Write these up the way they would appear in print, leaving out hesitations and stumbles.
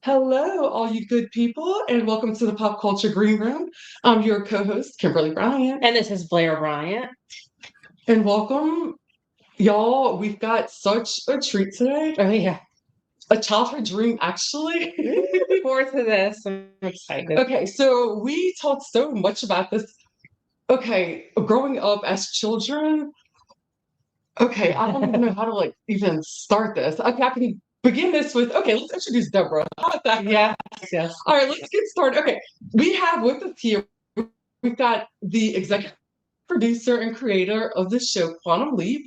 Hello, all you good people, and welcome to the Pop Culture Green Room. I'm your co-host, Kimberly Bryant. And this is Blair Bryant. And welcome, y'all. We've got such a treat today. Oh, yeah. A childhood dream, actually. Looking forward to this. I'm excited. Okay, so we talked so much about this. Okay, growing up as children. Okay, I don't even know how to even start this. Okay, I can begin this with, okay, let's introduce Deborah. How about that? Yes, yes. All right, let's get started. Okay, we have with us here, we've got the executive producer and creator of the show Quantum Leap,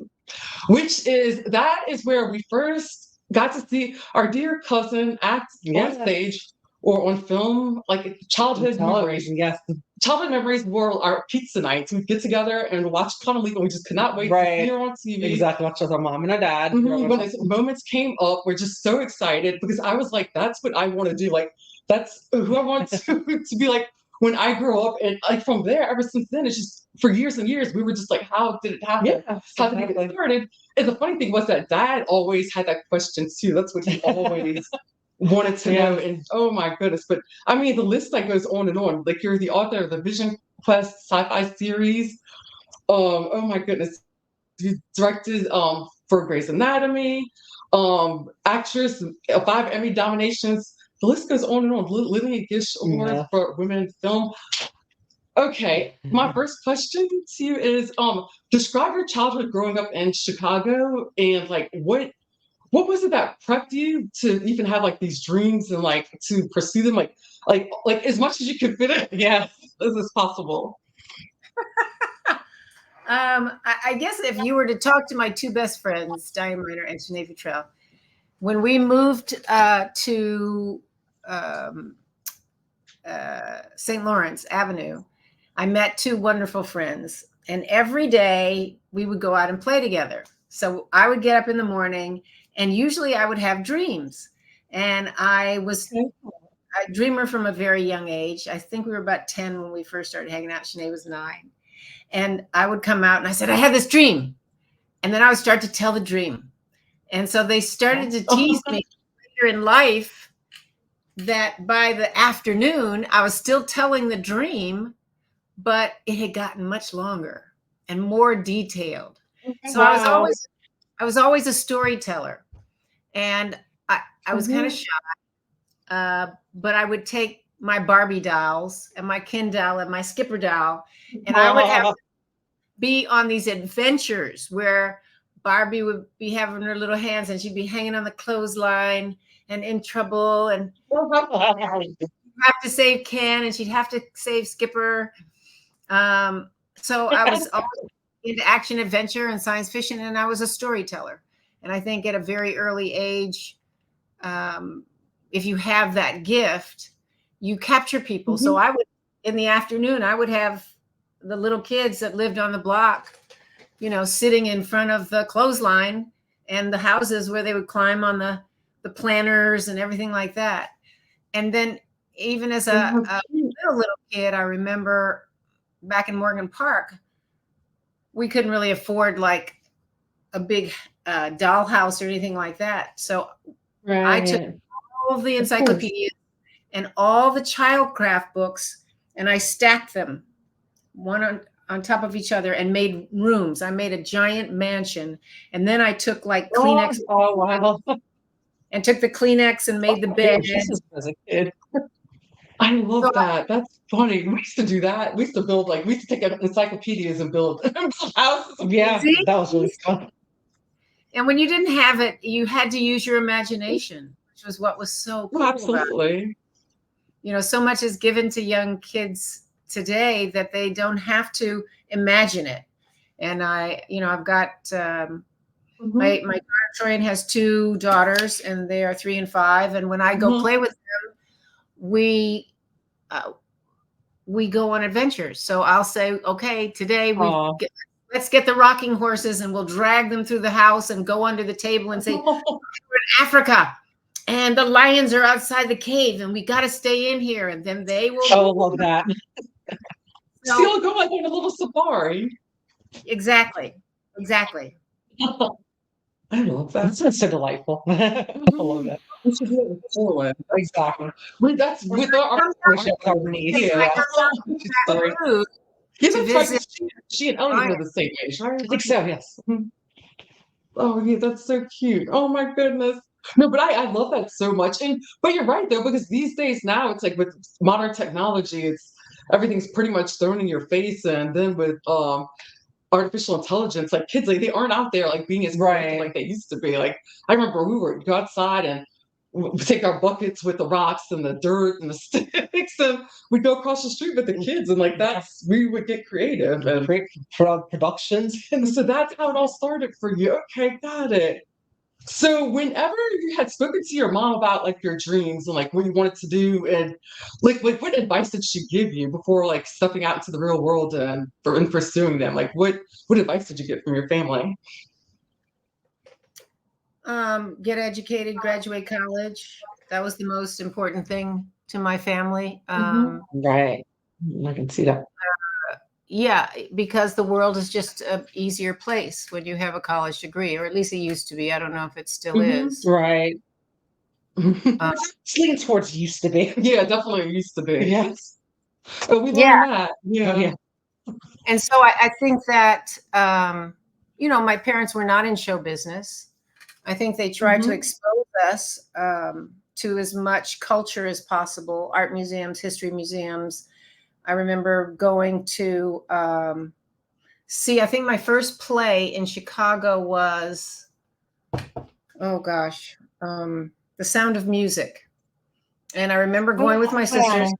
that is where we first got to see our dear cousin act on stage or on film, like childhood memories. Yes. Childhood memories were our pizza nights. We'd get together and watch Quantum Leap, and we just could not wait to see her on TV. Exactly, watch with our mom and our dad. When these moments came up, we're just so excited because I was like, that's what I want to do. Like, that's who I want to be like when I grow up. And like from there, ever since then, it's just for years and years, we were just like, how did it happen? Yeah, how did it get started? And the funny thing was that Dad always had that question too. That's what he always wanted to know. And oh my goodness. But I mean, the list that goes on and on. Like, you're the author of the Vision Quest sci-fi series. Oh my goodness. You directed for Grey's Anatomy, actress, 5 Emmy nominations. The list goes on and on. Lillian Gish Award for Women in Film. Okay, my first question to you is, describe your childhood growing up in Chicago, and like what was it that prepped you to even have like these dreams and like to pursue them like as much as you could fit it, yes, as possible. I guess if you were to talk to my two best friends, Diane Miner and Sinead Futrell, when we moved to St. Lawrence Avenue, I met two wonderful friends, and every day we would go out and play together. So I would get up in the morning, and usually I would have dreams. And I was a dreamer from a very young age. I think we were about 10 when we first started hanging out. Sinead was 9. And I would come out and I said, I had this dream. And then I would start to tell the dream. And so they started to tease me later in life that by the afternoon, I was still telling the dream, but it had gotten much longer and more detailed. So I was always a storyteller. And I was kind of shy, but I would take my Barbie dolls and my Ken doll and my Skipper doll, and I would have to be on these adventures where Barbie would be having her little hands and she'd be hanging on the clothesline and in trouble, and have to save Ken and she'd have to save Skipper. So I was always into action, adventure, and science fiction, and I was a storyteller. And I think at a very early age, if you have that gift, you capture people. So I would, in the afternoon, I would have the little kids that lived on the block, sitting in front of the clothesline and the houses where they would climb on the planters and everything like that. And then even as a little kid, I remember back in Morgan Park, we couldn't really afford like a big dollhouse or anything like that. So I took all of the encyclopedias and all the childcraft books, and I stacked them one on top of each other and made rooms. I made a giant mansion, and then I took like Kleenex. Oh wow! And took the Kleenex and made the bed. As a kid. I love that. That's funny. We used to do that. We used to build we used to take encyclopedias and build houses. Yeah, that was really fun. And when you didn't have it, you had to use your imagination, which was what was so cool. Absolutely. So much is given to young kids today that they don't have to imagine it. And I've got my daughter Troian has 2 daughters, and they are 3 and 5. And when I go play with them, we go on adventures. So I'll say, okay, today let's get the rocking horses, and we'll drag them through the house and go under the table and say, we're in Africa, and the lions are outside the cave, and we got to stay in here. And then they will. Oh, I love that. So you'll go on a little safari. Exactly. I love that. That's so delightful. I love Mhm. it. We should do it with Troy. Exactly. That's with We should have our niece. yeah. I come down Story. to Peru Yeah, to that's right. visit 'Cause she and Ellie's Ryan. are the same age, right? I think so, yes. Oh yeah, that's so cute. Oh my goodness. No, but I love that so much. And but you're right though, because these days now it's like with modern technology, it's everything's pretty much thrown in your face. And then with artificial intelligence, like kids, like they aren't out there like being as creative Right. like they used to be. Like I remember we would go outside and we take our buckets with the rocks and the dirt and the sticks, and we'd go across the street with the kids, and like that's we would get creative. And Great productions. and so that's how it all started for you. Okay, got it. So whenever you had spoken to your mom about like your dreams and like what you wanted to do, and like what advice did she give you before like stepping out into the real world and pursuing them? Like what advice did you get from your family? Get educated, graduate college. That was the most important thing to my family. Mhm. Right. I can see that. Yeah, because the world is just a easier place when you have a college degree, or at least it used to be. I don't know if it still Mhm. is. Right. Uh, It's leaning towards used to be. Yeah, definitely used to be. Yes. Oh, we yeah, learned that. Oh, Yeah. yeah. and so I think that my parents were not in show business. I think they tried to Mhm. expose us to as much culture as possible, art museums, history museums. I remember going to see, I think my first play in Chicago was, oh gosh, The Sound of Music. And I remember going with my sisters,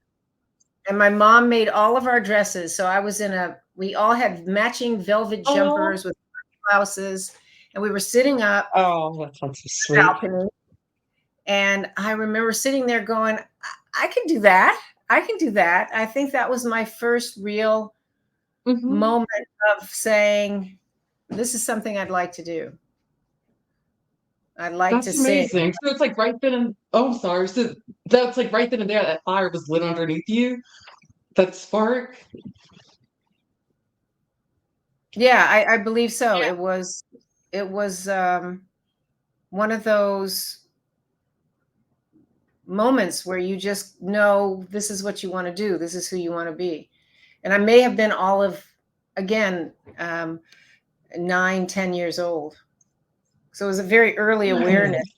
and my mom made all of our dresses. So we all had matching velvet Oh, jumpers with blouses, and we were sitting up oh, that sounds so the sweet. balcony. And I remember sitting there going, I can do that. I can do that. I think that was my first real Mhm. moment of saying, this is something I'd like to do. I'd like to That's sing. amazing. So it's like right then and oh, sorry. So that's like right then and there that fire was lit underneath you. That spark. Yeah, I believe so. It was one of those moments where you just know this is what you want to do. This is who you want to be. And I may have been all of, again, 9, 10 years old. So it was a very early awareness Nice.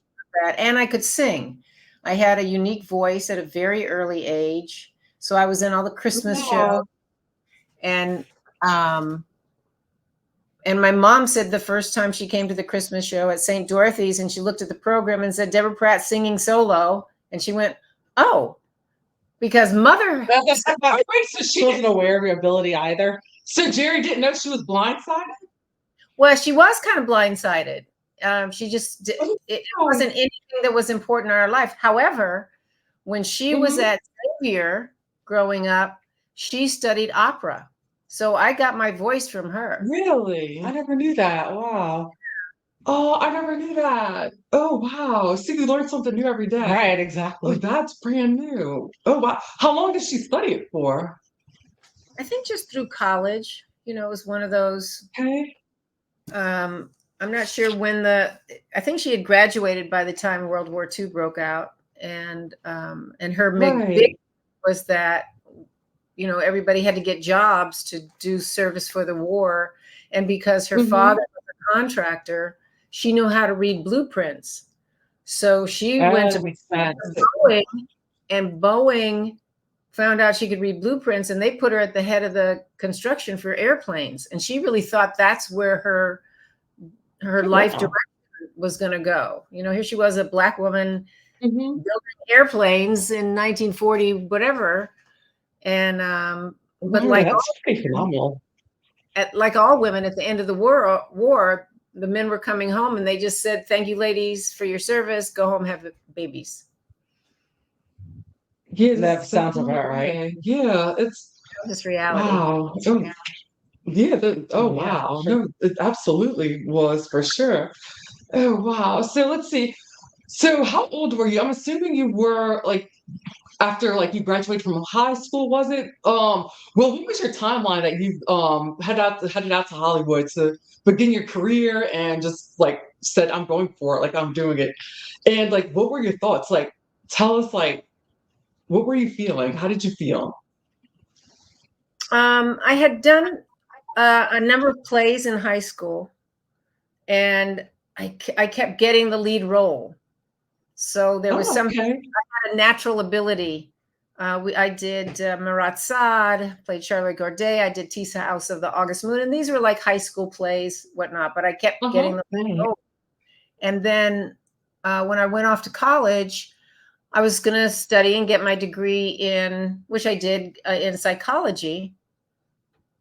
of that. And I could sing. I had a unique voice at a very early age. So I was in all the Christmas shows. Oh, And um, and my mom said the first time she came to the Christmas show at St. Dorothy's, and she looked at the program and said, Deborah Pratt singing solo. And she went, oh, because mother, Wait, so she wasn't aware of your ability either. so Jerry didn't know she was blindsided? well, she was kind of blindsided. She just, Oh, it wasn't anything that was important in our life. However, when she was mhm. at Xavier growing up, she studied opera. So I got my voice from her. Really? I never knew that. Wow. Oh, I never knew that. Oh, wow. See, we learn something new every day. Right, Oh, exactly. that's brand new. Oh, wow. How long did she study it for? I think just through college, it was one of those. Okay. I'm not sure when I think she had graduated by the time World War II broke out, and her big Right. was that everybody had to get jobs to do service for the war, and because her Mhm. father was a contractor, she knew how to read blueprints. So she went to Makes sense. Boeing, and Boeing found out she could read blueprints, and they put her at the head of the construction for airplanes, and she really thought that's where her life Wow. direction was going to go. Here she was, a Black woman Mhm. building airplanes in 1940, whatever. And but Wow, that's pretty phenomenal. like all women at the end of the war, the men were coming home, and they just said, "Thank you, ladies, for your service. Go home, have babies." Yeah, That sounds about right. okay. Yeah, it's This reality. wow. Oh, yeah. Oh, Yeah, wow. sure. No, it absolutely was for sure. Oh, wow. So let's see. So how old were you? I'm assuming you were like after like you graduated from high school, was it? Well, what was your timeline that you headed out to Hollywood to begin your career and just like said, I'm going for it, like I'm doing it. And like what were your thoughts? Like tell us like what were you feeling? How did you feel? I had done a number of plays in high school, and I kept getting the lead role. So there was Oh, okay. a natural ability. I did Marat Sade, played Charlotte Corday. I did Tisa House of the August Moon, and these were like high school plays, whatnot. But I kept getting the lead role. And then when I went off to college, I was going to study and get my degree in, which I did in psychology.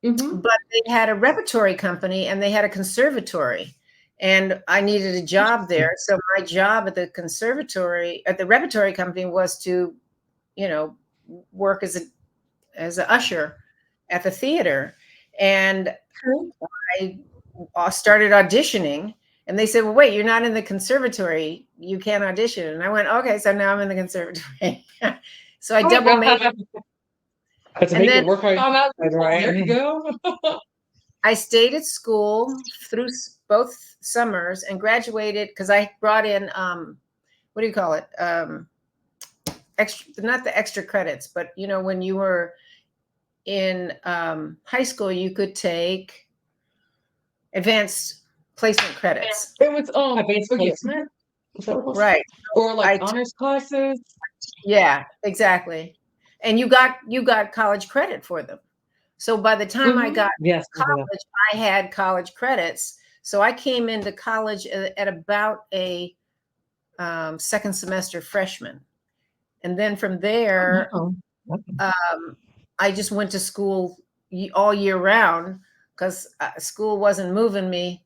But they had a repertory company and they had a conservatory, and I needed a job there. So my job at the conservatory, at the repertory company, was to, work as a usher at the theater. And I started auditioning, and they said, well, wait, you're not in the conservatory, you can't audition. And I went, okay, so now I'm in the conservatory. So I double majored. To make it work out, right? There you go. I stayed at school through both summers and graduated because I brought in, what do you call it? Extra, not the extra credits, but when you were in high school, you could take advanced placement credits. It was Advanced placement, right? Or like honors classes. Yeah, exactly. And you got college credit for them. So by the time I got to college, I had college credits. So I came into college at about a second semester freshman. And then from there, I just went to school all year round because school wasn't moving me.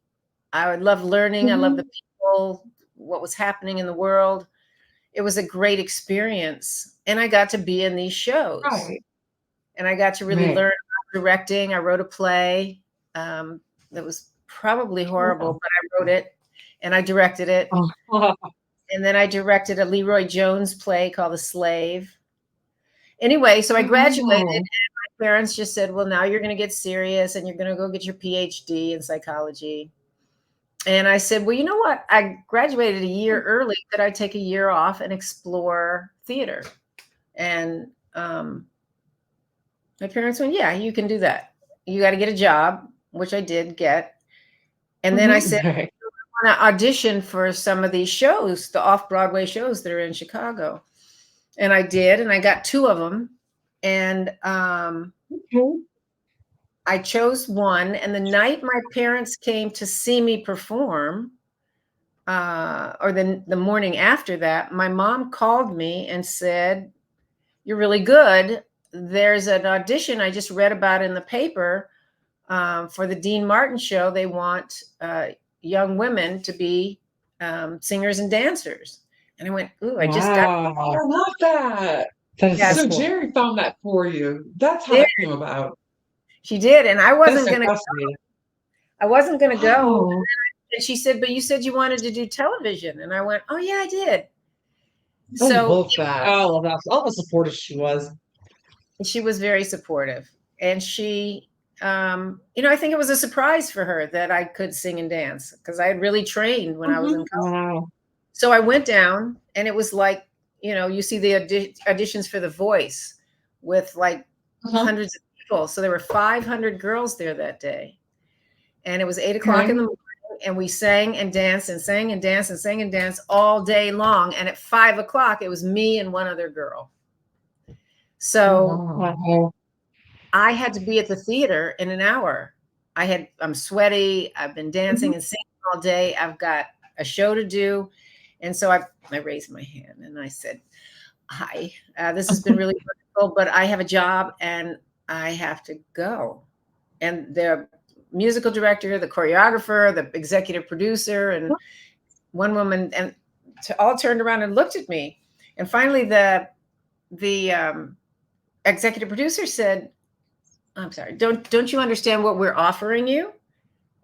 I loved learning. I loved the people, what was happening in the world. It was a great experience. And I got to be in these shows. Right. And I got to really learn about directing. I wrote a play that was probably horrible, but I wrote it and I directed it. And then I directed a Leroy Jones play called The Slave. Anyway, so I graduated and my parents just said, well, now you're going to get serious and you're going to go get your PhD in psychology. And I said, well, you know what? I graduated a year early. Could I take a year off and explore theater? And my parents went, yeah, you can do that. You got to get a job, which I did get. And then I said, I want to audition for some of these shows, the off-Broadway shows that are in Chicago. And I did, and I got 2 of them. And I chose one, and the night my parents came to see me perform, or the morning after that, my mom called me and said, you're really good. There's an audition I just read about in the paper for the Dean Martin show. They want young women to be singers and dancers. And I went, ooh, I just got. I love that. So cool. Jerry found that for you. That's how it came about. She did, and I wasn't going to go. I wasn't going to go. And she said, but you said you wanted to do television. And I went, oh, yeah, I did. I love that. I love that. All the supportive she was. She was very supportive. And she, I think it was a surprise for her that I could sing and dance because I had really trained when I was in college. Wow. So I went down, and it was like, you see the auditions for The Voice with like hundreds of people. So there were 500 girls there that day. And it was 8 o'clock in the morning, and we sang and danced and sang and danced and sang and danced all day long. And at 5 o'clock, it was me and one other girl. So I had to be at the theater in an hour. I'm sweaty. I've been dancing and singing all day. I've got a show to do. And so I raised my hand and I said, hi, this has been really wonderful, but I have a job and I have to go. And the musical director, the choreographer, the executive producer, and one woman, and all turned around and looked at me. And finally, the executive producer said, I'm sorry, don't you understand what we're offering you?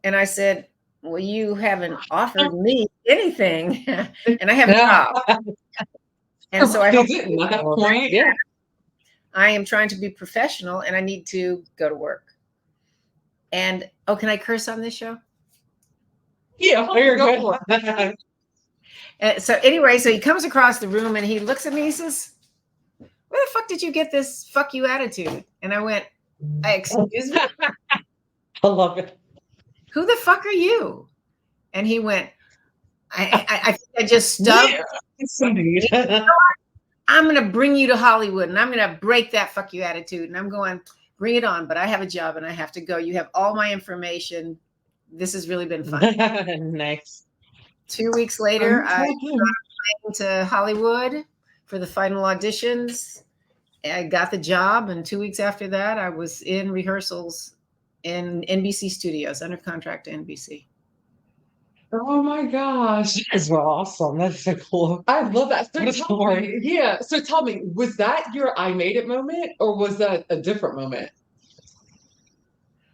And I said, well, you haven't offered me anything, and I have a job. And so I They hope didn't at that point. Yeah. I am trying to be professional and I need to go to work. And can I curse on this show? Yeah, You're go good. for it. So anyway, so he comes across the room and he looks at me, he says, "Where the fuck did you get this fuck you attitude?" And I went, "Excuse me? I love it. Who the fuck are you?" And he went, I think I just stubbed. Yeah. I'm going to bring you to Hollywood and I'm going to break that fuck you attitude. And I'm going, bring it on. But I have a job and I have to go. You have all my information. This has really been fun. Nice. 2 weeks later, I went to Hollywood for the final auditions. I got the job. And 2 weeks after that, I was in rehearsals in NBC studios under contract to NBC. Oh my gosh. That's awesome. That's so cool. I love that. So What a tell story. me, yeah. So tell me, was that your I made it moment or was that a different moment?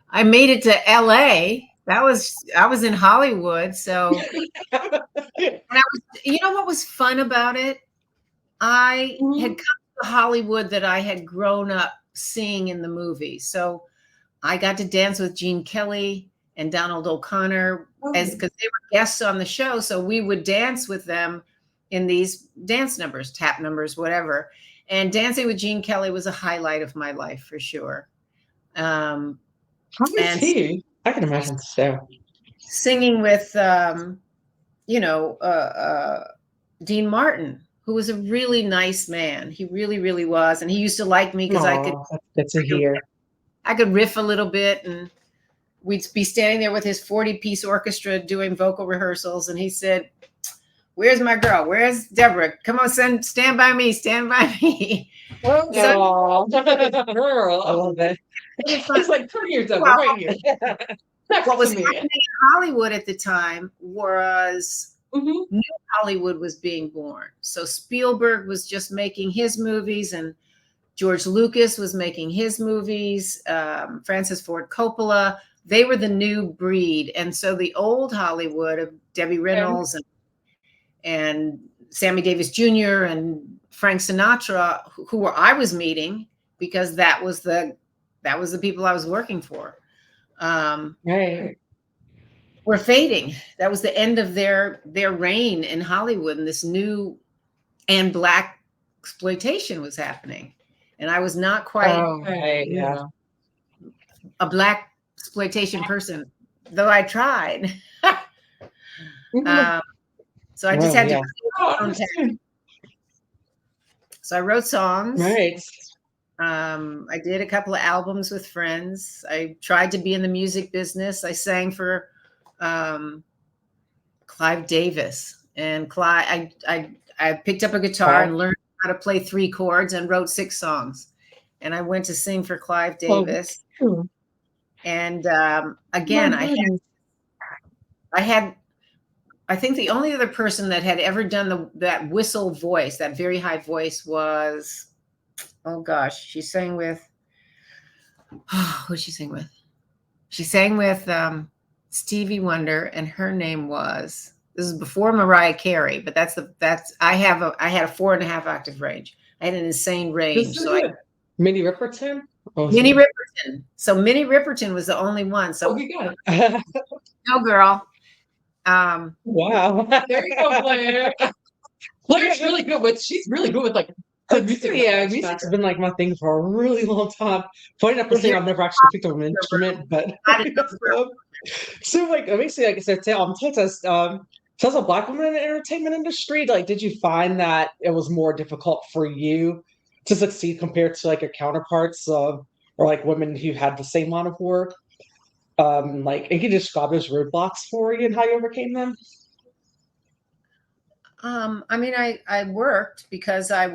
I made it to LA. I was in Hollywood. So and you know what was fun about it? I had come to Hollywood that I had grown up seeing in the movies. So I got to dance with Gene Kelly and Donald O'Connor because they were guests on the show. So we would dance with them in these dance numbers, tap numbers, whatever. And dancing with Gene Kelly was a highlight of my life for sure. How is he? I can imagine so. Singing with, Dean Martin, who was a really nice man. He really, really was. And he used to like me because I could riff a little bit and we'd be standing there with his 40-piece orchestra doing vocal rehearsals. And he said, "Where's my girl? Where's Deborah? Come on, stand by me, stand by me." Oh, girl. I love it. It's like, come here, Deborah, right here. What was happening in Hollywood at the time was New Hollywood was being born. So Spielberg was just making his movies and George Lucas was making his movies, Francis Ford Coppola. They were the new breed. And so the old Hollywood of Debbie Reynolds and Sammy Davis Jr. and Frank Sinatra, who I was meeting because that was the people I was working for. Right. Were fading. That was the end of their reign in Hollywood, and this new and black exploitation was happening. And I was not quite a black exploitation person, though I tried. So I just had to. So I wrote songs. Right. I did a couple of albums with friends. I tried to be in the music business. I sang for Clive Davis, and Clive. I picked up a guitar and learned how to play 3 chords and wrote 6 songs. And I went to sing for Clive Davis. And again, I think the only other person that had ever done that whistle voice, that very high voice, was, oh gosh, she sang with, who'd she sing with? She sang with Stevie Wonder, and her name was, this is before Mariah Carey, but I had a 4.5 octave range. I had an insane range. So Minnie Riperton? Minnie Riperton. So Minnie Riperton was the only one. So we got it. No, girl. Wow. There you go, Blair. Blair's really good with. She's really good with like good music. Yeah, music's been like my thing for a really long time. Funny enough, I've never actually picked up an instrument, but so like basically, like I said, so as a Black woman in the entertainment industry, like, did you find that it was more difficult for you to succeed compared to like your counterparts or like women who had the same line of work? Like, and can you describe those roadblocks for you and how you overcame them? I mean, I worked because I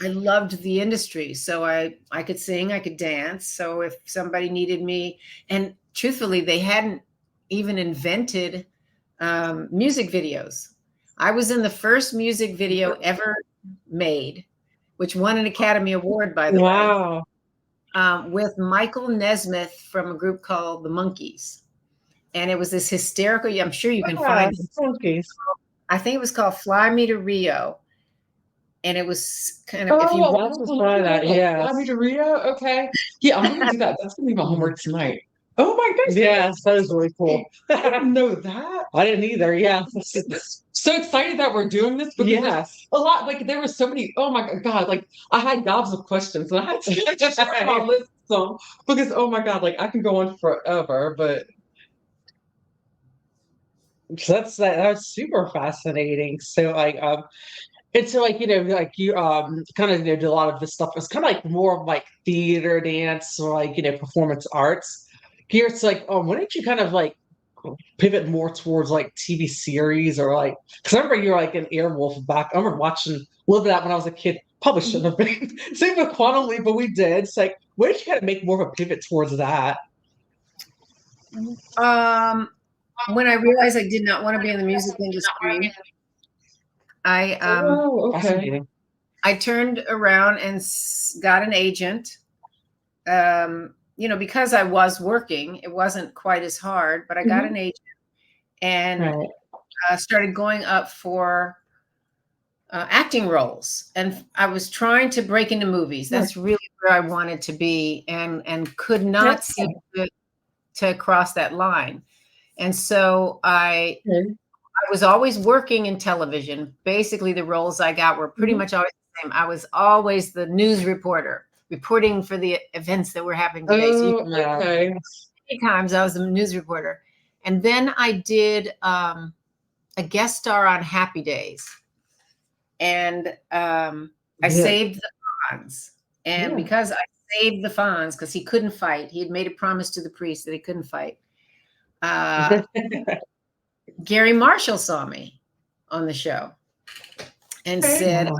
loved the industry. So I could sing, I could dance. So if somebody needed me, and truthfully, they hadn't even invented music videos. I was in the first music video ever made, which won an Academy Award, by the way. With Michael Nesmith from a group called the Monkees. And it was this hysterical, I'm sure you can find it. Monkees. I think it was called Fly Me to Rio. and it was kind of, if you Oh, watch, Rio. Okay. Yeah, I'm gonna do that. That's gonna be my homework tonight. Oh my goodness. Yes, that is really cool. I didn't know that. I didn't either. Yeah. So excited that we're doing this because there's Yes. a lot, like there were so many, oh my God, like I had gobs of questions and I had to like, just share my list some because oh my God, like I can go on forever, but So that's super fascinating. So like and so like like you kind of did a lot of this stuff. It's kind of like more of like theater, dance, or like performance arts. Here it's like when did you kind of like pivot more towards like TV series or like because I remember you're like an Airwolf back. I remember watching a little bit of that when I was a kid. Probably shouldn't have been. Same with Quantum Leap, but we did. It's like when did you kind of make more of a pivot towards that? when I realized I did not want to be in the music industry, I oh, okay. Fascinating. I turned around and got an agent. Because I was working, it wasn't quite as hard, but I got an agent and started going up for acting roles. And I was trying to break into movies. That's really where I wanted to be and could not seem to cross that line. And so I was always working in television. Basically, the roles I got were pretty much always the same. I was always the news reporter, reporting for the events that were happening today. So many times I was the news reporter. And then I did a guest star on Happy Days. And I saved the Fonz. And because I saved the Fonz, because he couldn't fight, he had made a promise to the priest that he couldn't fight. Gary Marshall saw me on the show and said,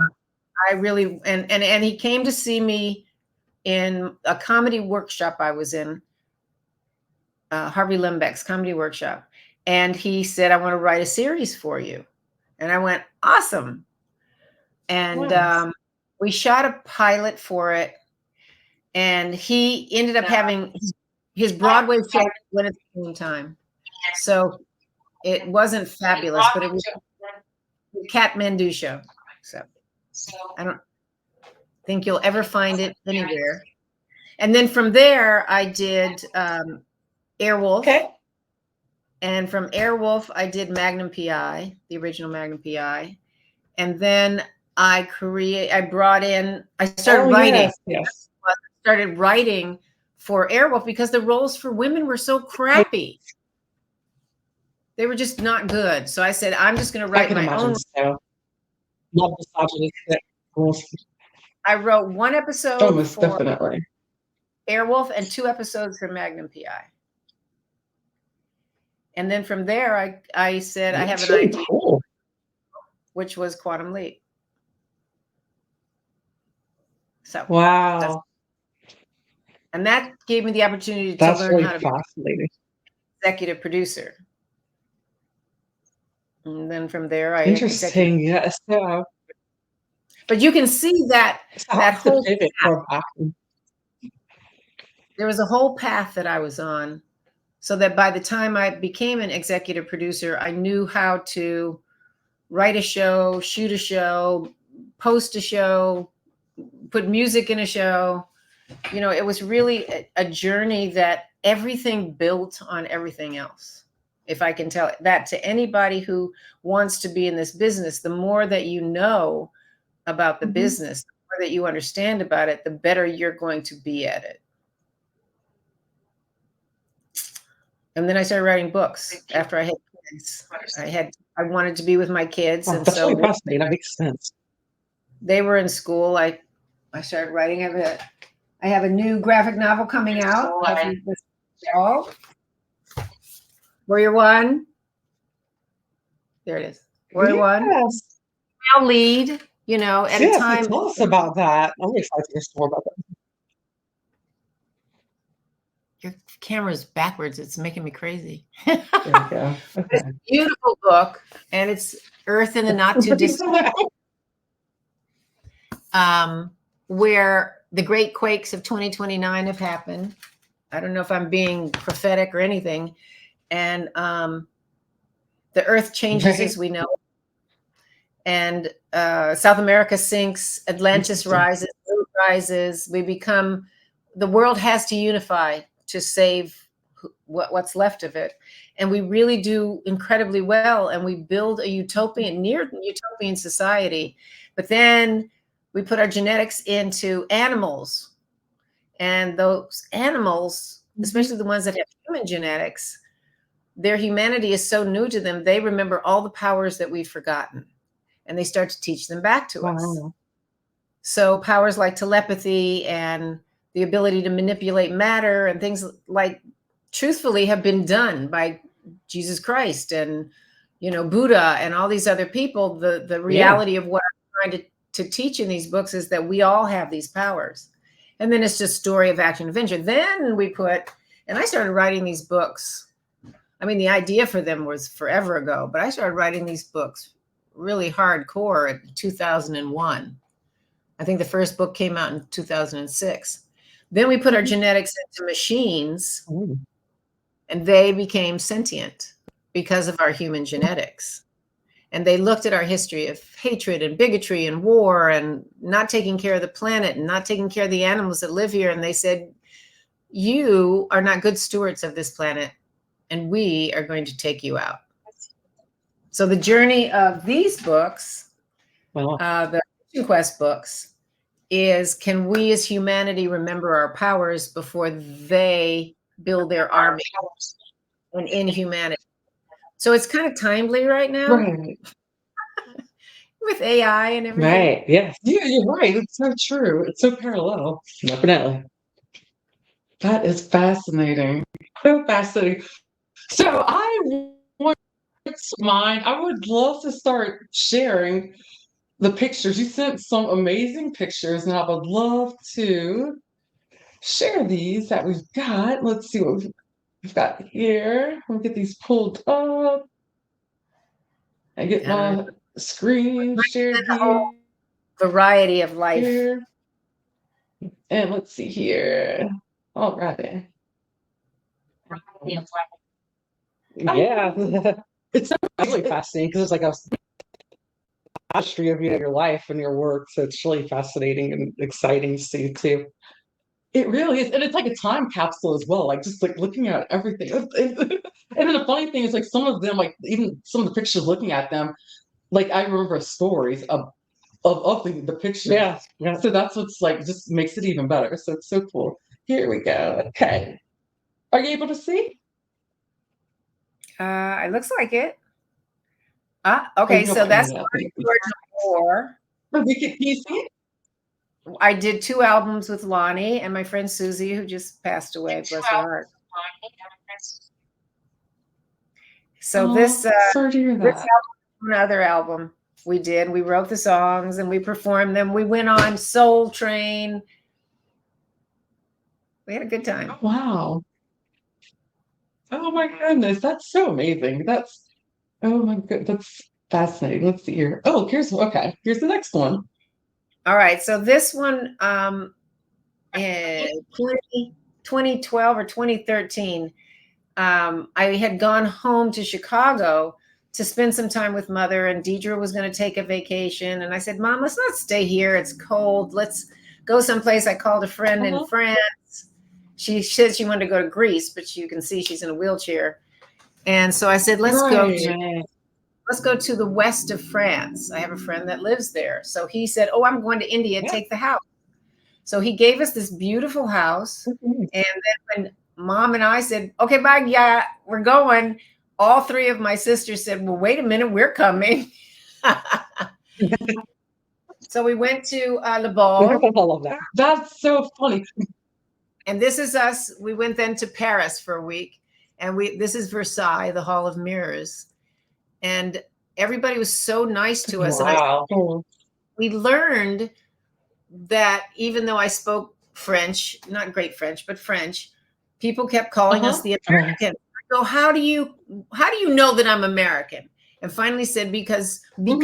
I really, and he came to see me in a comedy workshop I was in, Harvey Lembeck's comedy workshop. And he said, I want to write a series for you. And I went, awesome. And we shot a pilot for it. And he ended up having his Broadway show went at the same time. So it wasn't fabulous, but it was the Kathmandu show. So I don't think you'll ever find it anywhere. And then from there, I did Airwolf. Okay. And from Airwolf, I did Magnum PI, the original Magnum PI. And then I started writing. Yes. I started writing for Airwolf because the roles for women were so crappy. They were just not good. So I said, I'm just going to write my own. So. Love misogynistic. I wrote one episode for definitely Airwolf and 2 episodes for Magnum PI. And then from there, I said, I have an idea, which was Quantum Leap. So wow. And that gave me the opportunity to learn how to be executive producer. And then from there, interesting. Yes. Yeah. But you can see that whole path. There was a whole path that I was on, so that by the time I became an executive producer, I knew how to write a show, shoot a show, post a show, put music in a show. It was really a journey that everything built on everything else. If I can tell that to anybody who wants to be in this business, the more that you know about the business, the more that you understand about it, the better you're going to be at it. And then I started writing books after I had kids. I wanted to be with my kids. And that's so really fascinating. That makes sense. They were in school. I started writing. I have a new graphic novel coming out. Warrior One. There it is. Warrior One. I'll lead, at a time. Tell us about that. I'm excited to hear more about that. Your camera's backwards. It's making me crazy. There you go. Okay. It's a beautiful book, and it's Earth in the Not Too Distant. Where the great quakes of 2029 have happened. I don't know if I'm being prophetic or anything. And the Earth changes as we know. and South America sinks, Atlantis rises, Earth rises. We become, the world has to unify to save what's left of it. And we really do incredibly well. And we build a near utopian society. But then we put our genetics into animals. And those animals, especially the ones that have human genetics, their humanity is so new to them, they remember all the powers that we've forgotten. And they start to teach them back to us. So powers like telepathy and the ability to manipulate matter and things like, truthfully, have been done by Jesus Christ and, Buddha and all these other people. The reality of what I'm trying to teach in these books is that we all have these powers. And then it's just story of action adventure. Then we and I started writing these books. I mean, the idea for them was forever ago, but I started writing these books really hardcore in 2001. I think the first book came out in 2006. Then we put our genetics into machines, and they became sentient because of our human genetics. And they looked at our history of hatred and bigotry and war and not taking care of the planet and not taking care of the animals that live here. And they said, you are not good stewards of this planet, and we are going to take you out. So the journey of these books, the Mission Quest books, is, can we as humanity remember our powers before they build their army and inhumanity? So it's kind of timely right now, with AI and everything. Right. Yes. Yeah, you're right. It's so true. It's so parallel. Definitely. That is fascinating. So fascinating. So I want mine. I would love to start sharing the pictures. You sent some amazing pictures, and I would love to share these that we've got. Let's see what we've got here. Let me get these pulled up. I get my screen shared here. Variety of life. Here. And let's see here. All righty. Yeah. It's really fascinating because it's like a history of your life and your work. So it's really fascinating and exciting to see too. It really is. And it's like a time capsule as well. Like just like looking at everything. And then the funny thing is, like, some of them, like even some of the pictures, looking at them, like I remember stories of the pictures. Yeah. So that's what's like just makes it even better. So it's so cool. Here we go. Okay. Are you able to see? It looks like it. Okay, so that's Georgia Moore. Can you see it? I did 2 albums with Lonnie and my friend Susie, who just passed away. Bless her heart. So this another album we did. We wrote the songs and we performed them. We went on Soul Train. We had a good time. Wow. Oh my goodness, that's so amazing. Oh my goodness, that's fascinating. Let's see here. Oh, here's the next one. All right, so this one, in 2012 or 2013, I had gone home to Chicago to spend some time with Mother, and Deidre was going to take a vacation. And I said, Mom, let's not stay here. It's cold. Let's go someplace. I called a friend in France. She said she wanted to go to Greece, but you can see she's in a wheelchair. And so I said, let's go to the west of France. I have a friend that lives there. So he said, oh, I'm going to India, take the house. So he gave us this beautiful house. And then when Mom and I said, okay, bye, yeah, we're going, all 3 of my sisters said, well, wait a minute, we're coming. So we went to Le Ball. That's so funny. And this is us. We went then to Paris for a week. And this is Versailles, the Hall of Mirrors. And everybody was so nice to us. Wow. And we learned that even though I spoke French, not great French, but French, people kept calling us the American. I go, how do you know that I'm American? And finally said, because you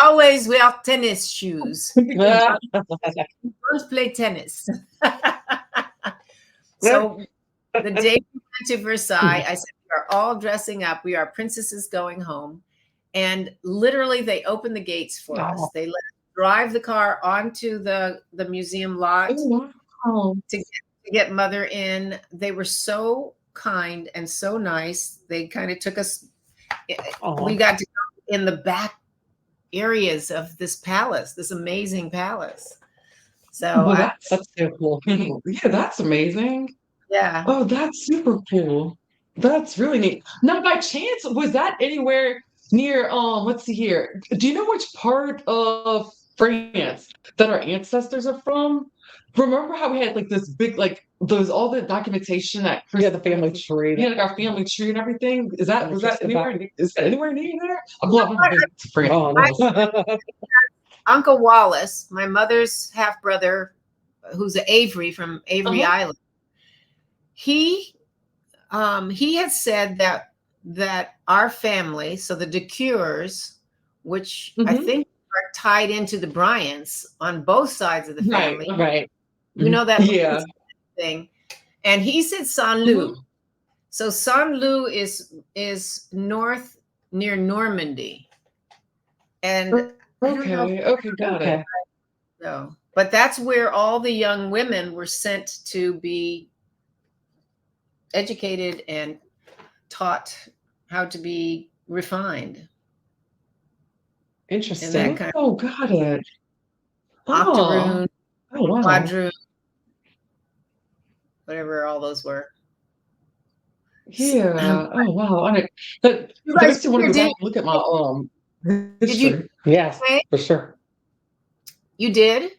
always wear tennis shoes. You don't play tennis. So the day we went to Versailles, I said, we are all dressing up. We are princesses going home. And literally they opened the gates for us. They let us drive the car onto the museum lot Wow. to get mother in. They were so kind and so nice. They kind of took us, we got to go in the back areas of this palace, this amazing palace. So Well, that's so cool. Yeah, that's amazing. yeah. Oh, that's super cool. That's really neat. Now, by chance, was that anywhere near, let's see here. Do you know which part of France that our ancestors are from? Remember how we had like this big, like those all the documentation that Yeah, the family tree. yeah, like our family tree and everything. Is that was that anywhere? Is that anywhere near there? I'm You know glad I've what? never been to France. Oh, no. Uncle Wallace, my mother's half brother, who's an Avery from Avery Island, he had said that our family, so the DeCures, which I think are tied into the Bryants on both sides of the family. Right. You know that Yeah. thing. And he said Saint-Lô. So Saint-Lô is north near Normandy. And I don't know Okay, got it. so, but that's where all the young women were sent to be educated and taught how to be refined. Interesting. And that kind Oh, got it. octoroon, Oh, wow. quadroon, whatever all those were. Yeah. Oh, wow. That You that guys makes me want to did go your back and look at my Did you history. Yes, DNA? for sure. You did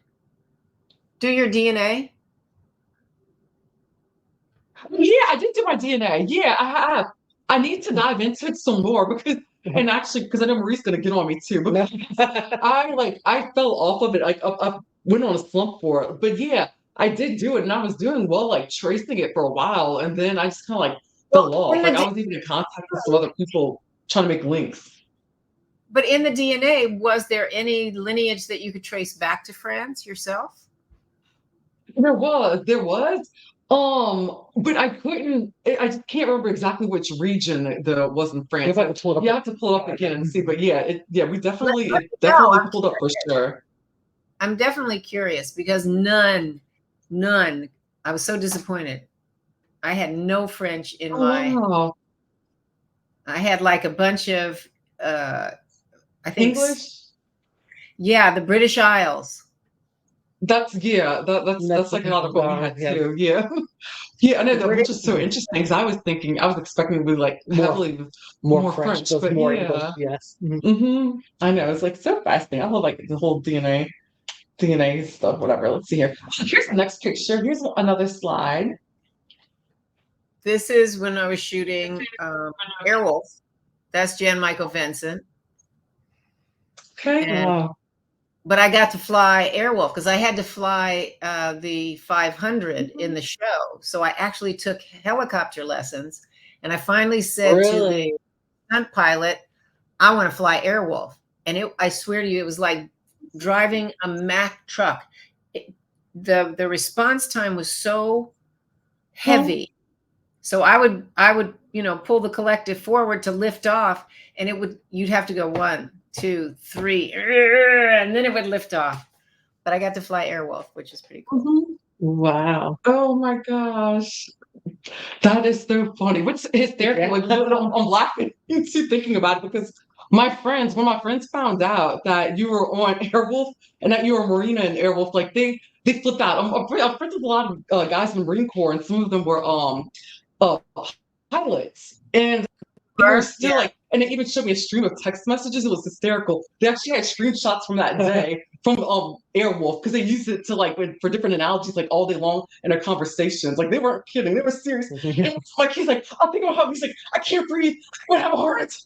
do your DNA? Yeah, I did do my DNA. Yeah, I have. I need to dive into it some more because, and actually, because I know Marie's gonna get on me too. Because I fell off of it. Like I went on a slump for it. But yeah, I did do it, and I was doing well, like tracing it for a while, and then I just kind of like fell Well, off. Like I was even in contact with some other people trying to make links. but in the DNA, was there any lineage that you could trace back to France yourself? There was. But I couldn't. I can't remember exactly which region that was in France. You have to pull it up. You have to pull it up again and see. But yeah, we definitely Let it me know. definitely pulled up for sure. I'm definitely curious because none. I was so disappointed. I had no French in my. Wow. I had like a bunch of, I think, English? yeah, the British Isles. That's that's like a lot of what we had yeah. too. Yeah. Yeah, I know The that, British, which is so interesting because I was expecting to be like More- heavily More French, French, but more yeah. English. Yes. I know, it's like so fascinating. I love like the whole DNA stuff, whatever. Let's see here. Here's the next picture. Here's another slide. this is when I was shooting Airwolf. That's Jan Michael Vincent. Okay. And, Wow. but I got to fly Airwolf because I had to fly the 500 in the show. So I actually took helicopter lessons, and I finally said to the stunt pilot, I want to fly Airwolf. And I swear to you, it was like driving a Mack truck. The response time was so heavy. So I would, pull the collective forward to lift off, and you'd have to go 1, 2, 3, and then it would lift off. But I got to fly Airwolf, which is pretty cool. Wow. Oh my gosh. That is so funny. What's hysterical? Like, I'm laughing thinking about it because when my friends found out that you were on Airwolf and that you were Marina in Airwolf, like they flipped out. I'm friends with a lot of guys in the Marine Corps, and some of them were uh, pilots, and they were still like, and they even showed me a stream of text messages. It was hysterical. They actually had screenshots from that day from Airwolf because they used it to like for different analogies like all day long in their conversations. Like they weren't kidding; they were serious. And like he's like, I think I'll help. He's like, I can't breathe. I'm gonna have a heart attack.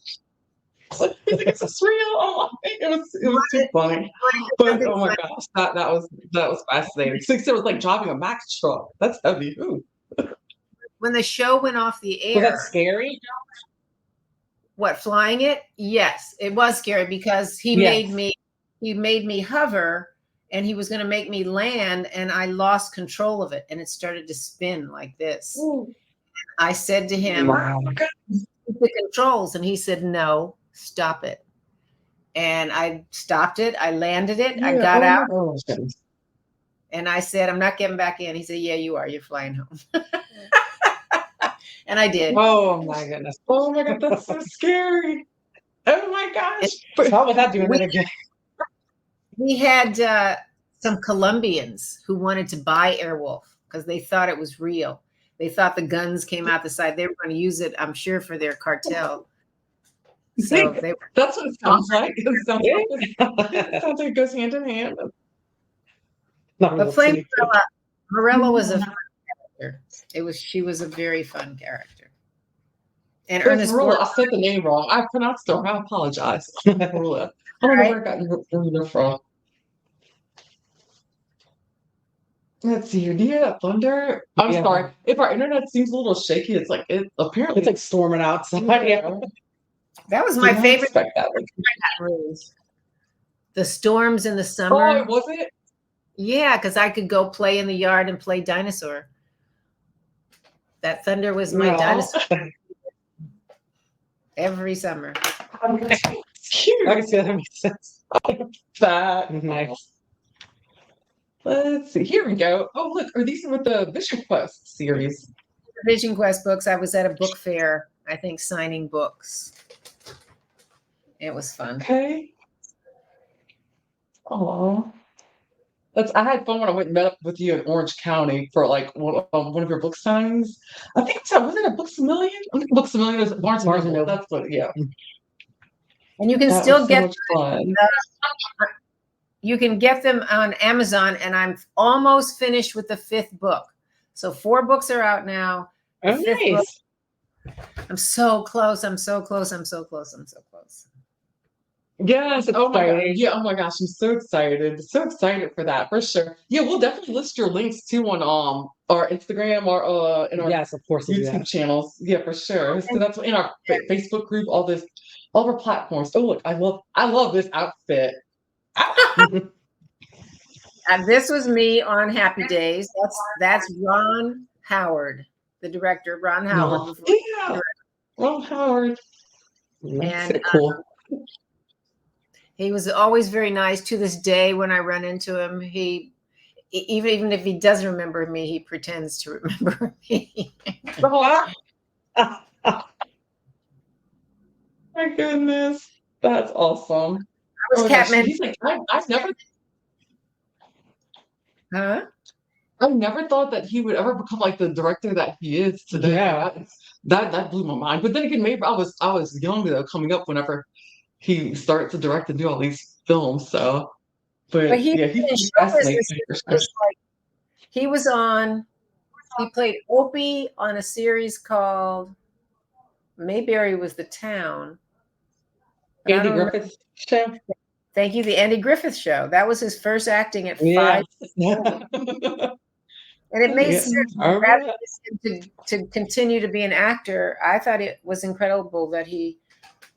He's like, is this real? Oh, it was too funny. But oh my gosh, that was fascinating. Six, it was like driving a Mack truck. That's heavy. Ooh. When the show went off the air, Was that scary? What, flying it? Yes, it was scary because he made me hover, and he was going to make me land, and I lost control of it, and it started to spin like this. Ooh. I said to him, wow. the controls, and he said, no, stop it. And I stopped it. I landed it. I Yeah, got oh my out gosh. and I said, I'm not getting back in. He said, yeah, you are. You're flying home. And I did. Oh my goodness. Oh my God, that's so scary. Oh my gosh. How about that doing that again? We had some Colombians who wanted to buy Airwolf because they thought it was real. They thought the guns came out the side. They were going to use it, I'm sure, for their cartel. So they were. That's what it sounds like. It sounds like it goes hand in hand. But playing Morella was a fun character. She was a very fun character. And Ernest Marilla, I said the name wrong. I pronounced it wrong. I apologize. Marilla. I don't know where I got your from. Let's see here. Do you hear that thunder? I'm sorry. If our internet seems a little shaky, it's like apparently it's like storming outside. Yeah. That was my favorite. That. The storms in the summer. Oh, was it? Yeah, because I could go play in the yard and play dinosaur. That thunder was my dinosaur. Every summer. Cute. I can see that makes sense. That nice. Let's see. Here we go. Oh, look. Are these with the Vision Quest series? Vision Quest books. I was at a book fair, I think, signing books. It was fun. Okay. Oh. I had fun when I went and met up with you in Orange County for like one of your book signings. I think was it a Books a Million? I think Books a Million was Barnes and Noble. That's what, yeah. And you can still get fun. You can get them on Amazon, and I'm almost finished with the 5th book. So 4 books are out now. Oh, nice. I'm so close. I'm so close. I'm so close. I'm so close. Yes. Oh my God. Yeah. Oh my gosh. I'm so excited. So excited for that for sure. Yeah. We'll definitely list your links too on our Instagram or in our of course YouTube channels. Yeah, for sure. So that's in our Facebook group. All of our platforms. Oh look, I love this outfit. And this was me on Happy Days. That's Ron Howard, the director, Ron Howard. Yeah. Ron Howard. And cool. He was always very nice. To this day, when I run into him, he even if he doesn't remember me, he pretends to remember me. My goodness, that's awesome. I was Catman. He's like, I've never. Huh? I never thought that he would ever become like the director that he is today. Yeah, that blew my mind. But then again, maybe I was young though, coming up whenever he started to direct and do all these films. So, but he fascinating. He was on. He played Opie on a series called Mayberry Was the Town. Andy Griffith Show. Thank you, the Andy Griffith Show. That was his first acting at 5. And it made sense to continue to be an actor. I thought it was incredible that he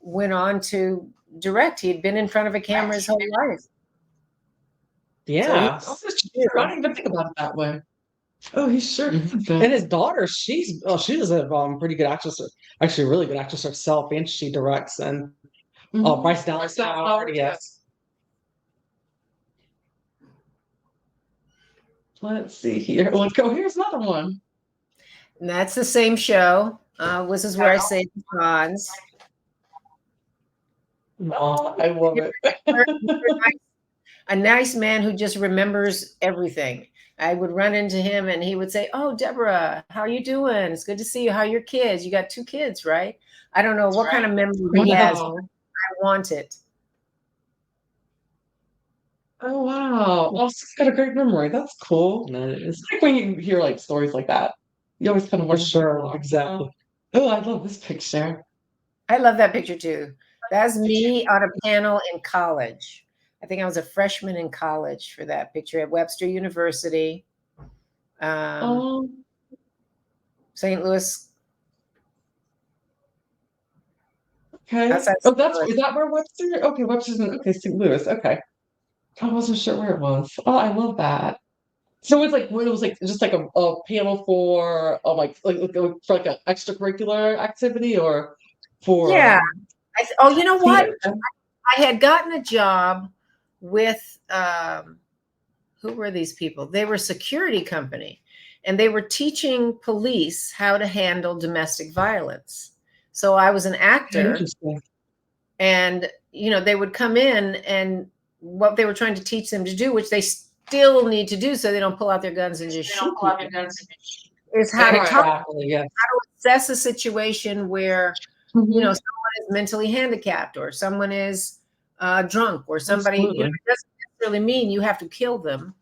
went on to direct. He had been in front of a camera his whole life. Yeah. So I didn't even think about it that way. Oh, he's sure. And his daughter, she's a pretty good actress, actually a really good actress herself, and she directs. And Bryce Dallas Howard, yes. Let's see here. Let's go. Here's another one. And that's the same show. This is where I say the Hans. Oh, I love it. A nice man who just remembers everything. I would run into him and he would say, "Oh, Deborah, how are you doing? It's good to see you. How are your kids? You got 2 kids, right?" I don't know what kind of memory he has. I want it. Oh wow! Oh, he's got a great memory. That's cool. It's like when you hear like stories like that, you always kind of want to share. Exactly. Oh, I love this picture. I love that picture too. That's me on a panel in college. I think I was a freshman in college for that picture at Webster University, St. Louis. Okay. Is that where Webster? Okay, Webster's in St. Louis. Okay. I wasn't sure where it was. Oh, I love that. So it was like just like a panel for for like an extracurricular activity or for you know what? I had gotten a job with who were these people? They were a security company, and they were teaching police how to handle domestic violence. So I was an actor, and they would come in, and what they were trying to teach them to do, which they still need to do so they don't pull out their guns and just shoot people, is how to talk, how to assess a situation where someone is mentally handicapped, or someone is drunk, or somebody. It doesn't necessarily mean you have to kill them.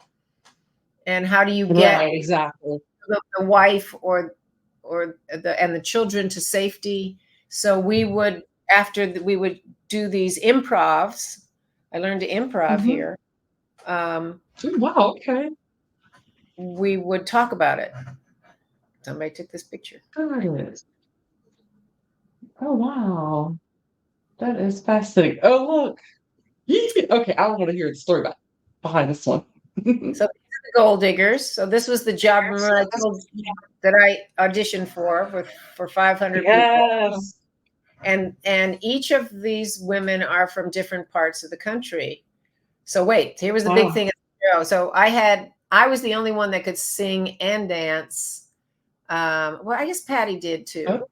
And how do you get exactly the wife or the children to safety? So we would, we would do these improvs. I learned to improv here. Wow. Okay. We would talk about it. Somebody took this picture. Got it. Oh wow, that is fascinating. Oh look. Okay, I want to hear the story behind this one. So these are the Gold Diggers. So this was the job, remember, I told you that I auditioned for 500 people. And each of these women are from different parts of the country. So wait, here was the big thing. So I was the only one that could sing and dance. Well, I guess Patty did too.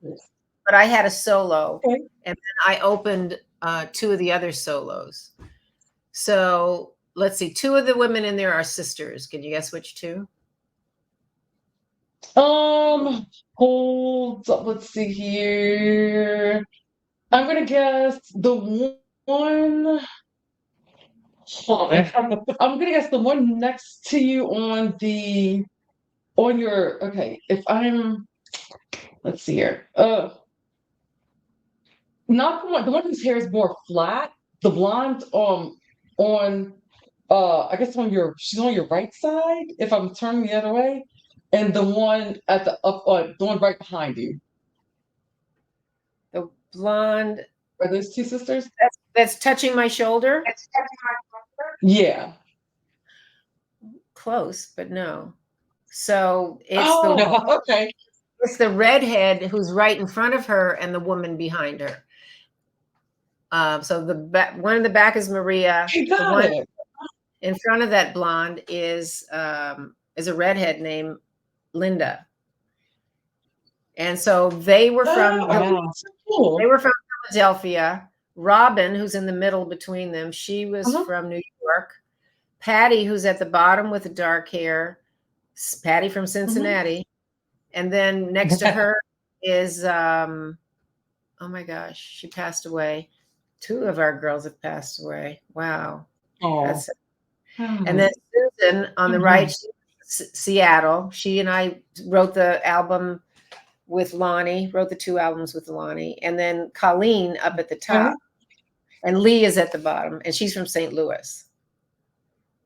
But I had a solo, and then I opened 2 of the other solos. So let's see, 2 of the women in there are sisters. Can you guess which 2? Hold up. Let's see here. I'm gonna guess the one. I'm gonna guess the one next to you on your. Okay, let's see here. Not the one whose hair is more flat. The blonde. On. I guess she's on your right side. If I'm turning the other way, and the one at the the one right behind you. The blonde. Are those 2 sisters? That's touching my shoulder? Yeah. Close, but no. So it's okay. It's the redhead who's right in front of her and the woman behind her. So one in the back is Maria. The one in front of that blonde is a redhead named Linda. And so they were from they were from Philadelphia. Robin, who's in the middle between them, she was from New York. Patty, who's at the bottom with the dark hair, Patty from Cincinnati. And then next to her is, oh my gosh, she passed away. 2 of our girls have passed away. Wow. And then Susan on the right, Seattle. She and I wrote the album with Lonnie, wrote the 2 albums with Lonnie. And then Colleen up at the top. And Lee is at the bottom, and she's from St. Louis.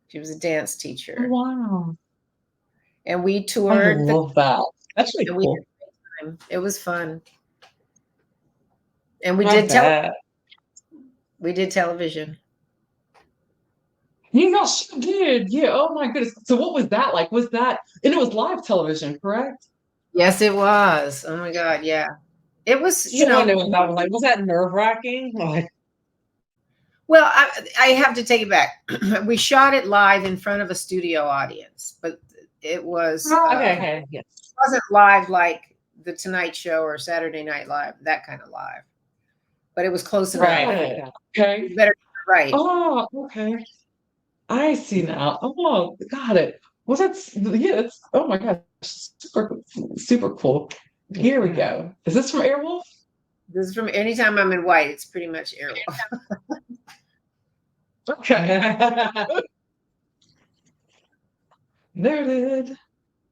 She was a dance teacher. Wow. And we toured. I love that. That's really cool. It was fun. And we did television. She did. Yeah. Oh my goodness. So what was that like? And it was live television, correct? Yes, it was. Oh my God. Yeah. It was, was that nerve-wracking? Well, I have to take it back. We shot it live in front of a studio audience, but it was yes. It wasn't live like the Tonight Show or Saturday Night Live, that kind of live. But it was close enough. Right. Okay. You better right. Oh, okay. I see now. Oh, got it. Well, it's oh my gosh, super cool. Here we go. Is this from Airwolf? This is from anytime I'm in white, it's pretty much Airwolf. Okay. There it is.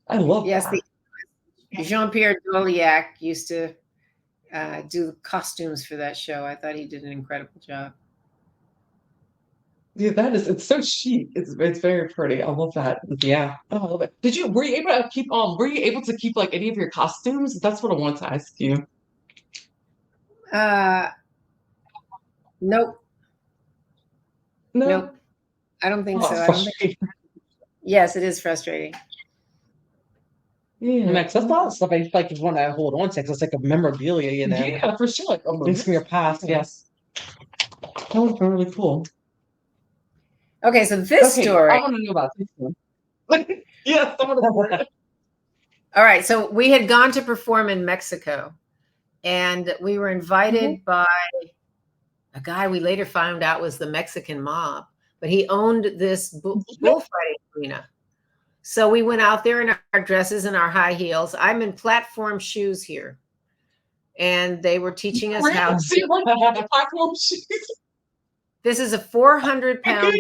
I love that. Jean-Pierre Doliac used to do costumes for that show. I thought he did an incredible job. Yeah, it's so chic. It's very pretty. I love that. Yeah. Oh, I love it. Were you able to keep like any of your costumes? That's what I wanted to ask you. Nope. No? Nope. I don't think so. Yes, it is frustrating. Yeah, that's a lot of stuff I like you want to hold on to because it's like a memorabilia, Yeah, for sure. Like things from your past. Yes. That would have been really cool. Okay, so this story. I want to know about this one. Yes, I want to hear it. All right, so we had gone to perform in Mexico, and we were invited by a guy we later found out was the Mexican mob, but he owned this bullfighting arena. So we went out there in our dresses and our high heels. I'm in platform shoes here, and they were teaching us how to. See, the platform shoes. This is a 400-pound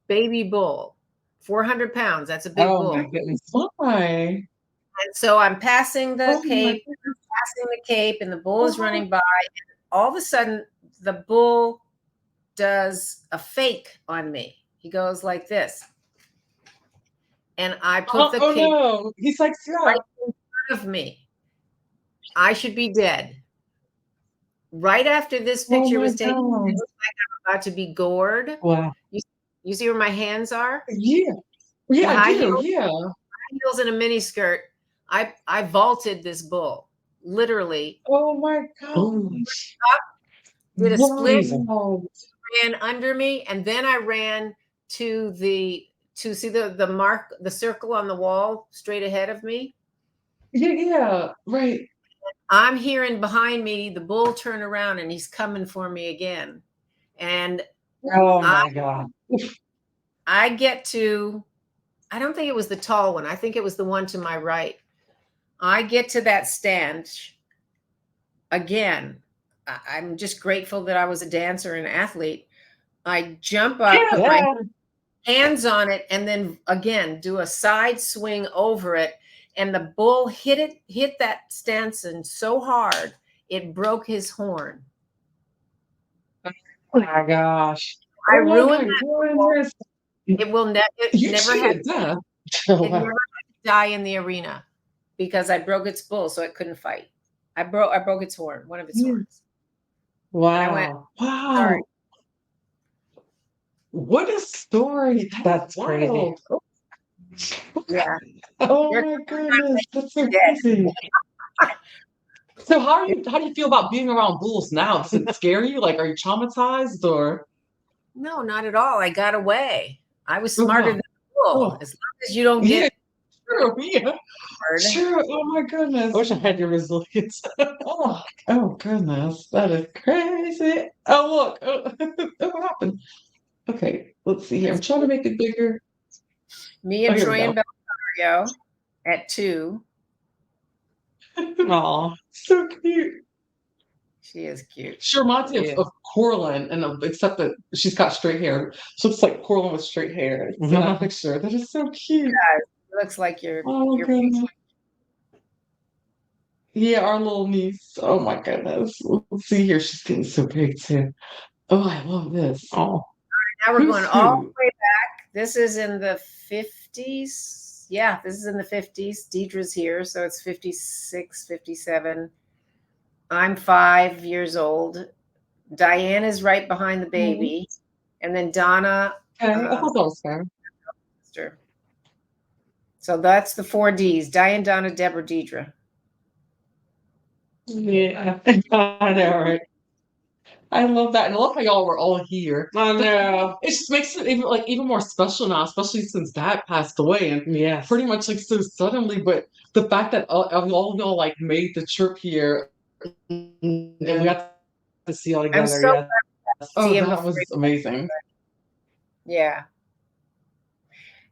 baby bull. 400 pounds. That's a big bull. Oh my goodness! Why? And so I'm passing the cape, and the bull is running by. And all of a sudden, the bull does a fake on me. He goes like this. And I put the cape no. He's like, right in front of me. I should be dead. Right after this picture was taken, it looks like I'm about to be gored. Wow. You see where my hands are? Yeah. Yeah, I do. Yeah. High heels and a mini skirt. I vaulted this bull, literally. Oh my gosh. Did a split, ran under me, and then I ran to see the mark, the circle on the wall straight ahead of me. Yeah, right. I'm hearing behind me the bull turn around, and he's coming for me again. And oh my God. I get to, I don't think it was the tall one. I think it was the one to my right. I get to that stand again. I'm just grateful that I was a dancer and athlete. I jump up, put my hands on it, and then again do a side swing over it. And the bull hit that stanchion so hard it broke his horn. Oh my gosh! I ruined that. It will never had to die in the arena because I broke its bull, so it couldn't fight. I broke its horn, one of its horns. Wow! And I went, wow! sorry. What a story! That's crazy. Yeah. Oh my goodness, that's so crazy. So how do you feel about being around bulls now? Does it scare you? Like, are you traumatized or? No, not at all. I got away. I was smarter than the bull. As long as you don't get Sure. Oh my goodness. I wish I had your resilience. Oh goodness, that is crazy. Oh look, what happened? Okay, let's see here. I'm trying to make it bigger. Me and Troian Bellisario at 2. Aw, so cute. She is cute. She reminds me of Coraline, and except that she's got straight hair. She looks like Coraline with straight hair. In that picture, that is so cute. Yeah, it looks like your goodness. Yeah, our little niece. Oh my goodness. Let's see here. She's getting so big too. Oh, I love this. Oh. Now we're going all the way back. This is in the 50s. Yeah, this is in the 50s. Deidre's here, so it's 56, 57. I'm 5 years old. Diane is right behind the baby. And then Donna. Okay, I thought that was fair. So that's the 4 Ds. Diane, Donna, Deborah, Deidre. Yeah, I know, right? I love that, and I love how y'all were all here. I know. It just makes it even more special now, especially since Dad passed away, and pretty much like so suddenly. But the fact that all of y'all like made the trip here, and we got to see all together. So that was amazing. Yeah.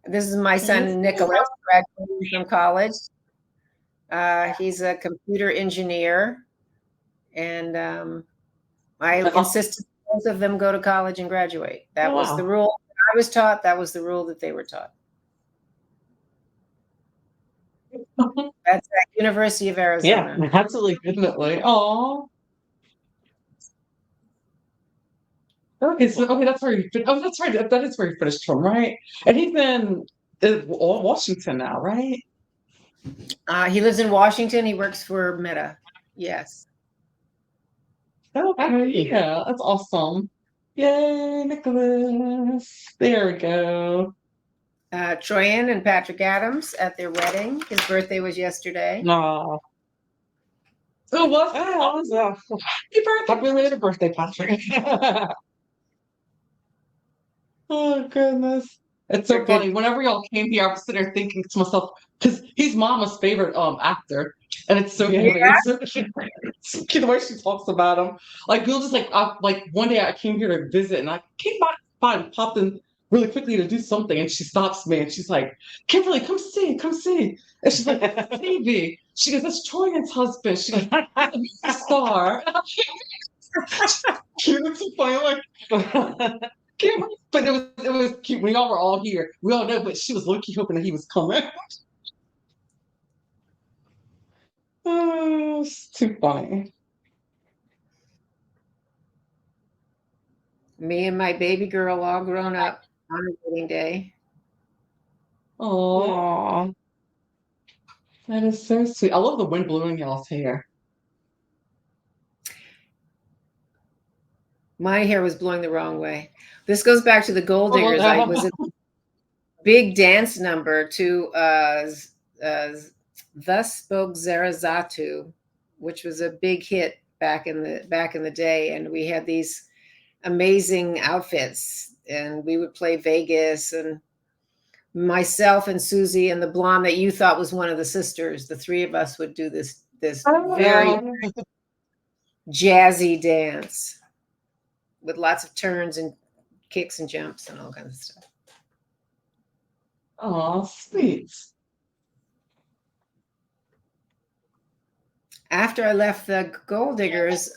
This is my son Nicholas, graduating from college. He's a computer engineer, and I insisted both of them go to college and graduate. That was the rule I was taught. That was the rule that they were taught. That's at University of Arizona. Yeah, absolutely. Definitely. Oh. Okay, that's where he. Oh, that's right. That is where he finished from, right? And he's in Washington now, right? He lives in Washington. He works for Meta. Yes. Okay, yeah, that's awesome. Yay, Nicholas. There we go. Troian and Patrick Adams at their wedding. His birthday was yesterday. No. Oh, what? Happy belated birthday, Patrick. Oh goodness. It's They're so good. funny. Whenever y'all came here, I was sitting there thinking to myself, because he's mama's favorite actor. And it's so Yeah. funny. It's so cute. It's so cute the way she talks about him. Like we'll just like one day I came here to visit and I came by and popped in really quickly to do something and she stops me and she's like, Kimberly, come see, come see. And she's like, Stevie. She goes, that's Troian's husband. She goes, he's a star. Cute, it's so funny. I'm like, but it was cute when y'all were all here. We all know, but she was low-key hoping that he was coming. Oh, it's too funny. Me and my baby girl all grown up on her wedding day. Oh, Aw. that is so sweet. I love the wind blowing y'all's hair. My hair was blowing the wrong way. This goes back to the Gold Oh, Diggers. I was in a big dance number to "Thus Spoke Zarazatu," which was a big hit back in the day, and we had these amazing outfits, and we would play Vegas, and myself and Susie and the blonde that you thought was one of the sisters, the three of us would do this very jazzy dance with lots of turns and kicks and jumps and all kinds of stuff. Oh, sweet. After I left the Gold Diggers,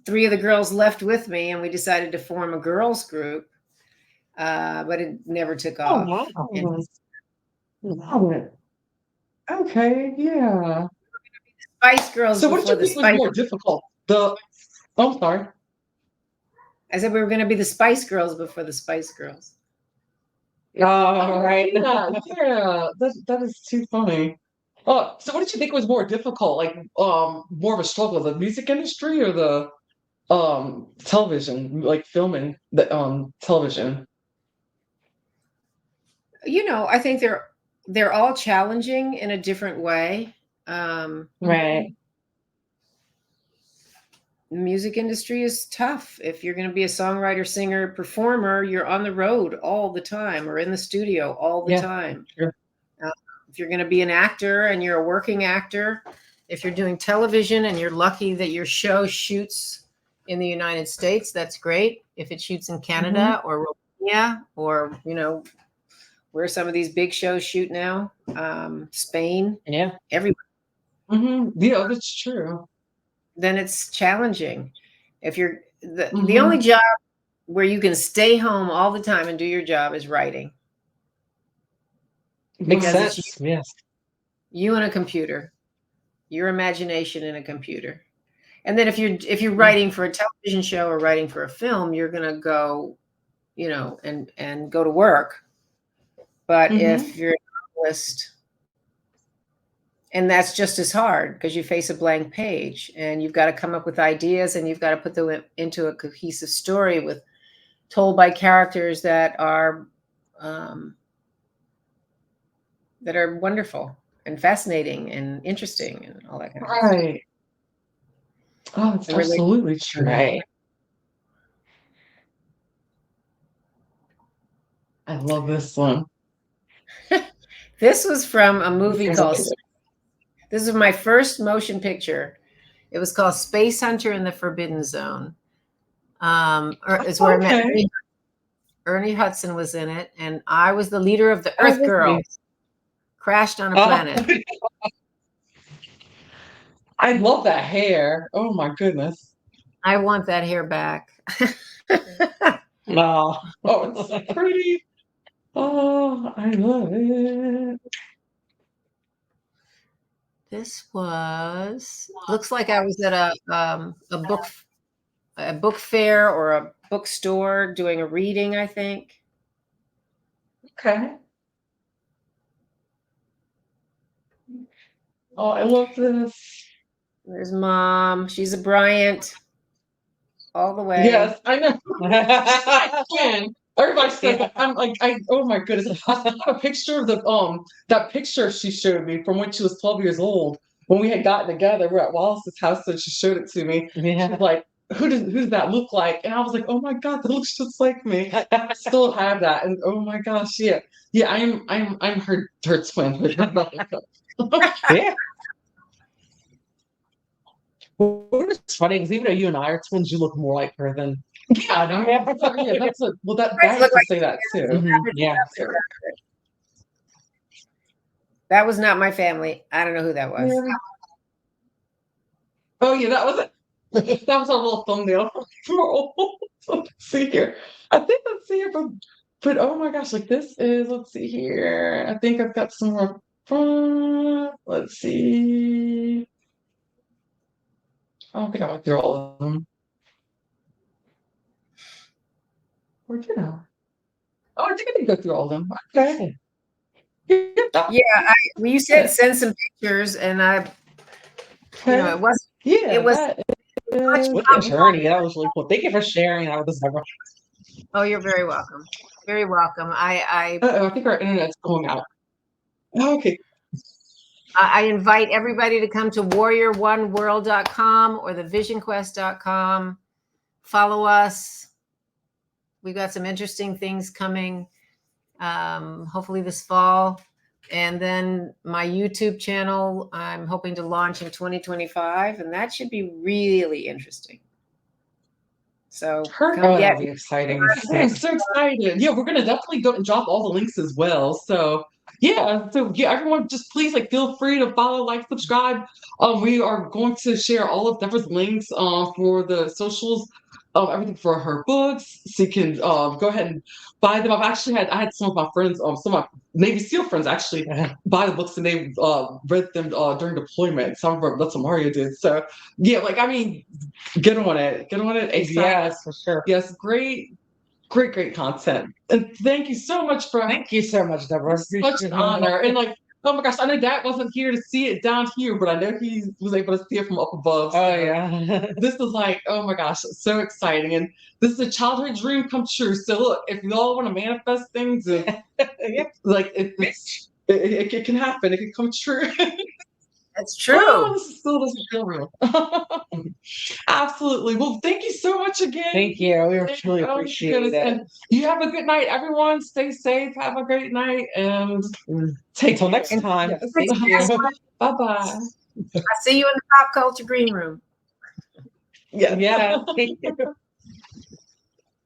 three of the girls left with me, and we decided to form a girls group, but it never took Oh, off. wow. Love it. Okay, yeah. Spice Girls So what before did the you think was Spice. more difficult? Oh, sorry. I said we were going to be the Spice Girls before the Spice Girls. Oh, right. Yeah, that is too funny. So what did you think was more difficult? Like, more of a struggle, the music industry or the television, like filming the television? I think they're all challenging in a different way. Right. The music industry is tough. If you're going to be a songwriter, singer, performer, you're on the road all the time or in the studio all the time. Sure. If you're going to be an actor and you're a working actor, if you're doing television and you're lucky that your show shoots in the United States, that's great. If it shoots in Canada or Romania or, where some of these big shows shoot now, Spain, everywhere. Yeah, that's true. Then it's challenging. If you're the only job where you can stay home all the time and do your job is writing. Makes Because sense. Yes. You and a computer, your imagination in a computer. And then if you're writing for a television show or writing for a film, you're gonna go, and go to work. But if you're a novelist, and that's just as hard because you face a blank page and you've got to come up with ideas and you've got to put them into a cohesive story told by characters that are wonderful and fascinating and interesting and all that kind of stuff. Right. Oh, it's absolutely true. Right. I love this one. This was from a movie called. This is my first motion picture. It was called Space Hunter in the Forbidden Zone. It's where I met Ernie Hudson was in it, and I was the leader of the Earth Girls. Crashed on a planet. I love that hair. Oh my goodness. I want that hair back. No. Oh, it's so pretty. Oh, I love it. This looks like I was at a book fair or a bookstore doing a reading, I think. Okay. Oh, I love this. There's Mom. She's a Bryant all the way. Yes, I know. I can. Everybody says that. I'm like, oh my goodness. I have a picture of that picture she showed me from when she was 12 years old. When we had gotten together, we were at Wallace's house, and she showed it to me. Yeah. She was like, who does that look like? And I was like, oh my God, that looks just like me. I still have that. And oh my gosh, yeah. Yeah, I'm her twin. Yeah. Well, it's funny because even though you and I are twins, you look more like her than. Yeah, no, yeah, that's a well that Guys I have look to like say that too. Mhm, yeah. That was not my family. I don't know who that was. Yeah. Oh yeah, that was it. That was our little thumbnail for old. Let's see here. I think let's see here, but oh my gosh, like this is let's see here. I think I've got some more fun. Let's see. I don't think I went through all of them. Or did I? Oh, I think I did go through all of them. Okay. Yeah, you said send some pictures, and it wasn't. Yeah, It was. What a journey. That was really cool. Thank you for sharing that with us, Deborah. Oh, you're very welcome. Very welcome. I think our internet's going out. Okay. I invite everybody to come to warrior1world.com or thevisionquest.com. Follow us. We've got some interesting things coming, hopefully this fall. And then my YouTube channel, I'm hoping to launch in 2025, and that should be really interesting. So that'd be exciting. I'm so excited. Yeah, we're gonna definitely go and drop all the links as well. So yeah, everyone just please feel free to follow, like, subscribe. We are going to share all of Deborah's links for the socials, everything for her books. So you can go ahead and buy them. I had some of my friends, some of my Navy SEAL friends actually buy the books, and they read them during deployment. That's what Mario did. So yeah, get on it. Get on it ASAP. Yes, for sure. Yes, great content. And thank you so much Thank you so much, Deborah. such an honor. And oh my gosh, I know Dad wasn't here to see it down here, but I know he was able to see it from up above. Oh yeah. This is oh my gosh, so exciting. And this is a childhood dream come true. So look, if you all want to manifest things, it can happen. It can come true. That's true. Oh, this still doesn't feel real. Absolutely. Well, thank you so much again. Thank you. We truly appreciate it. And you have a good night, everyone. Stay safe. Have a great night. And till next time. Yes. Thank you. Bye-bye. I'll see you in the pop culture green room. Yeah. Yeah. Thank you.